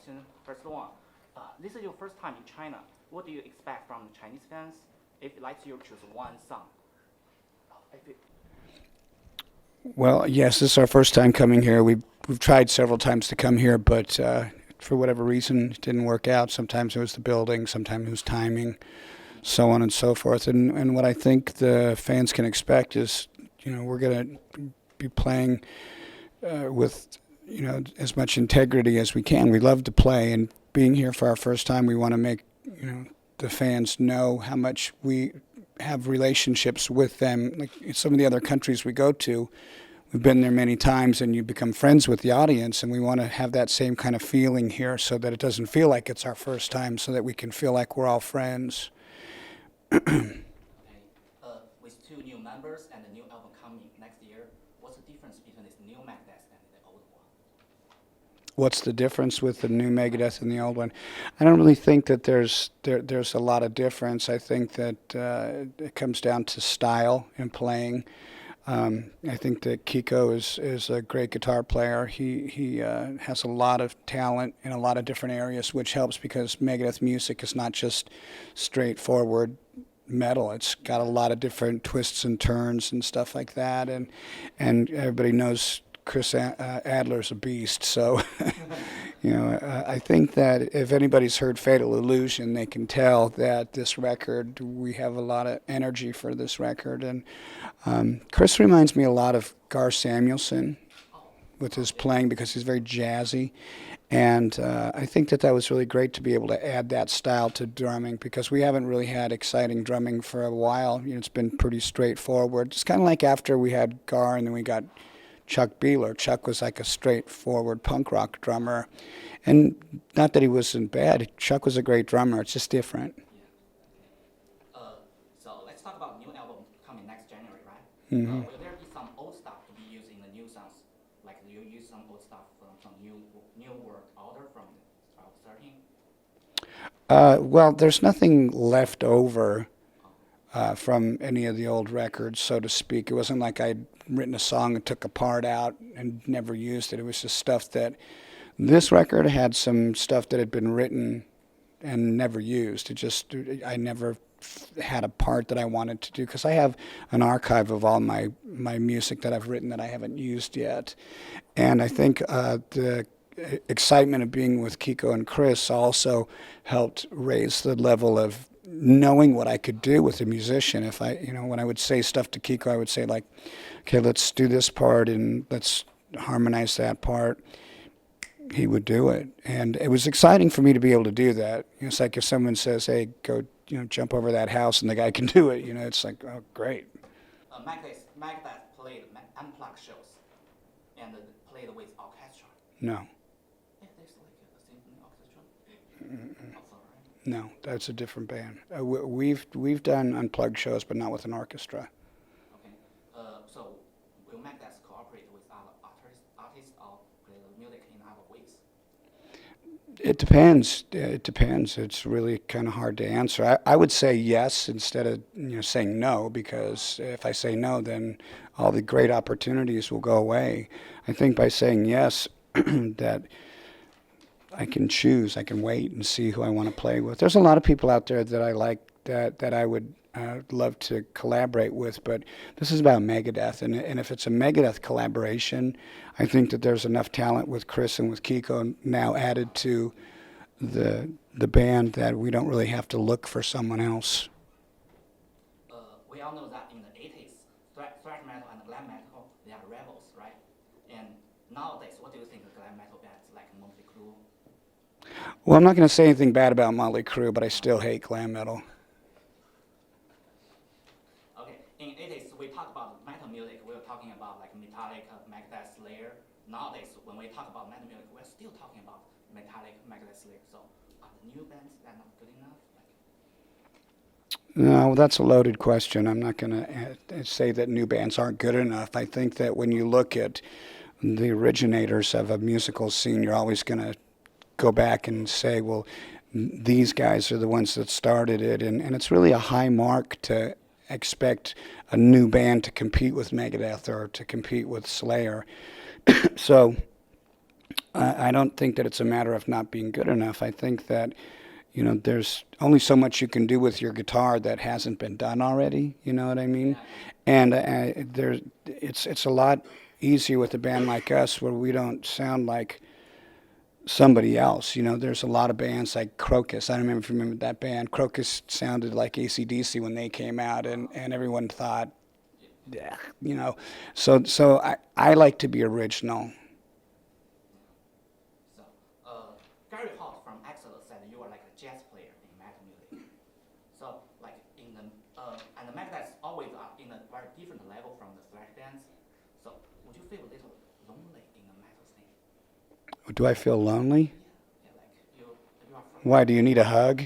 questions. First one, this is your first time in China. What do you expect from the Chinese fans? If you'd like to choose one song. Well, yes, this is our first time coming here. We've tried several times to come here, but for whatever reason, it didn't work out. Sometimes it was the building, sometimes it was timing, so on and so forth. And what I think the fans can expect is, we're going to be playing with, as much integrity as we can. We love to play, and being here for our first time, we want to make, the fans know how much we have relationships with them. Like some of the other countries we go to, we've been there many times, and you become friends with the audience, and we want to have that same kind of feeling here so that it doesn't feel like it's our first time, so that we can feel like we're all friends. Okay. With two new members and a new album coming next year, what's the difference between this new Megadeth and the old one? What's the difference with the new Megadeth and the old one? I don't really think that there's a lot of difference. I think that it comes down to style and playing. I think that Kiko is a great guitar player. He has a lot of talent in a lot of different areas, which helps because Megadeth music is not just straightforward metal. It's got a lot of different twists and turns and stuff like that. And everybody knows Chris Adler's a beast, so I think that if anybody's heard Fatal Illusion, they can tell that this record, we have a lot of energy for this record. And Chris reminds me a lot of Gar Samuelson with his playing because he's very jazzy. And I think that was really great to be able to add that style to drumming because we haven't really had exciting drumming for a while. It's been pretty straightforward. It's kind of like after we had Gar and then we got Chuck Beeler. Chuck was like a straightforward punk rock drummer. And not that he wasn't bad. Chuck was a great drummer. It's just different. Yeah. So let's talk about new album coming next January, right? Mm-hmm. Will there be some old stuff to be used in the new songs? Like you use some old stuff from new work order from 13? Well, there's nothing left over from any of the old records, so to speak. It wasn't like I'd written a song and took a part out and never used it. It was just stuff that this record had some stuff that had been written and never used. I never had a part that I wanted to do because I have an archive of all my music that I've written that I haven't used yet. And I think the excitement of being with Kiko and Chris also helped raise the level of knowing what I could do with a musician. If when I would say stuff to Kiko, I would say like, okay, let's do this part and let's harmonize that part. He would do it. And it was exciting for me to be able to do that. It's like if someone says, hey, go, jump over that house and the guy can do it, it's like, oh, great. Megadeth played unplugged shows and played with orchestra. No. There's like a symphony orchestra. Also, right? No, that's a different band. We've done unplugged shows, but not with an orchestra. Okay. So will Megadeth cooperate with other artists or play the music in other ways? It depends. It depends. It's really kind of hard to answer. I would say yes instead of saying no, because if I say no, then all the great opportunities will go away. I think by saying yes, that I can choose. I can wait and see who I want to play with. There's a lot of people out there that I like that I would love to collaborate with, but this is about Megadeth, and if it's a Megadeth collaboration, I think that there's enough talent with Chris and with Kiko now added to the band that we don't really have to look for someone else. We all know that in the 80s, thrash metal and glam metal, they are rebels, right? And nowadays, what do you think of glam metal bands like Motley Crue? Well, I'm not going to say anything bad about Motley Crue, but I still hate glam metal. Okay, in 80s, we talk about metal music, we were talking about like Metallica, Megadeth, Slayer. Nowadays, when we talk about metal music, we're still talking about Metallica, Megadeth, Slayer. So are the new bands that not good enough? No, that's a loaded question. I'm not going to say that new bands aren't good enough. I think that when you look at the originators of a musical scene, you're always going to go back and say, well, these guys are the ones that started it. And it's really a high mark to expect a new band to compete with Megadeth or to compete with Slayer. So I don't think that it's a matter of not being good enough. I think that, there's only so much you can do with your guitar that hasn't been done already. You know what I mean? And it's a lot easier with a band like us where we don't sound like somebody else. There's a lot of bands like Crocus. I don't remember if you remember that band. Crocus sounded like AC/DC when they came out, and everyone thought, yeah, So I like to be original. So, Gary Hart from Exodus said you are like a jazz player in metal music. So, like and the Megadeth always are in a very different level from the thrash bands. So, would you feel a little lonely in the metal scene? Do I feel lonely? Yeah, like you are from. Why, do you need a hug?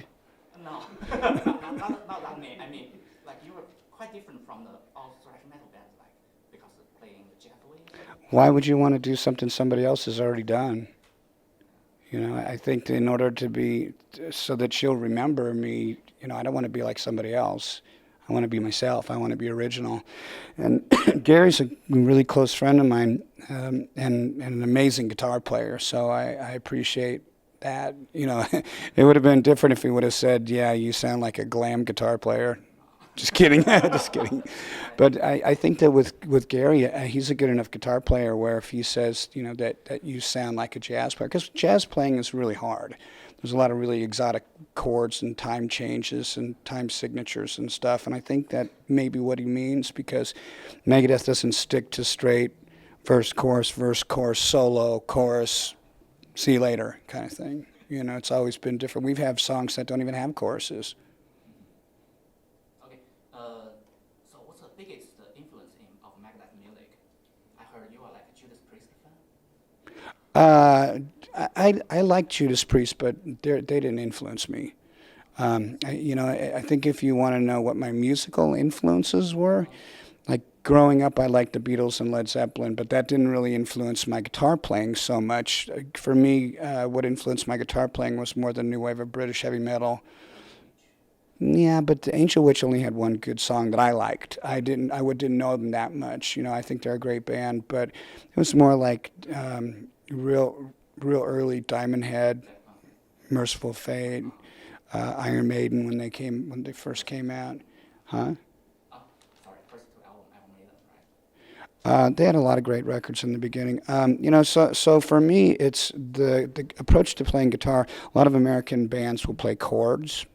No, not that mean. I mean, like you are quite different from the all thrash metal bands, like because of playing the jazz way. Why would you want to do something somebody else has already done? I think in order to be, so that she'll remember me, I don't want to be like somebody else. I want to be myself. I want to be original. And Gary's a really close friend of mine, and an amazing guitar player, so I appreciate that. It would have been different if he would have said, yeah, you sound like a glam guitar player. Just kidding. Just kidding. But I think that with Gary, he's a good enough guitar player where if he says, that you sound like a jazz player, because jazz playing is really hard. There's a lot of really exotic chords and time changes and time signatures and stuff, and I think that may be what he means, because Megadeth doesn't stick to straight verse, chorus, solo, chorus, see you later kind of thing. It's always been different. We've had songs that don't even have choruses. Okay, so what's the biggest influence of Megadeth music? I heard you are like a Judas Priest fan. I like Judas Priest, but they didn't influence me. I think if you want to know what my musical influences were, like growing up, I liked the Beatles and Led Zeppelin, but that didn't really influence my guitar playing so much. For me, what influenced my guitar playing was more the new wave of British heavy metal. Yeah, but the Angel Witch only had one good song that I liked. I didn't know them that much. I think they're a great band, but it was more like real early Diamond Head, Merciful Fate, Iron Maiden when they first came out. Huh? Sorry, first two Iron Maiden, right? They had a lot of great records in the beginning. So for me, it's the approach to playing guitar. A lot of American bands will play chords,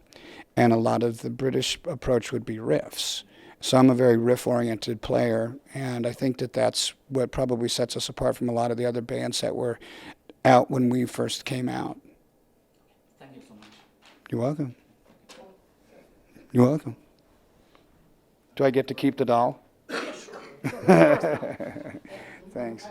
and a lot of the British approach would be riffs. So I'm a very riff-oriented player, and I think that that's what probably sets us apart from a lot of the other bands that were out when we first came out. Thank you so much. You're welcome. You're welcome. Do I get to keep the doll? Thanks.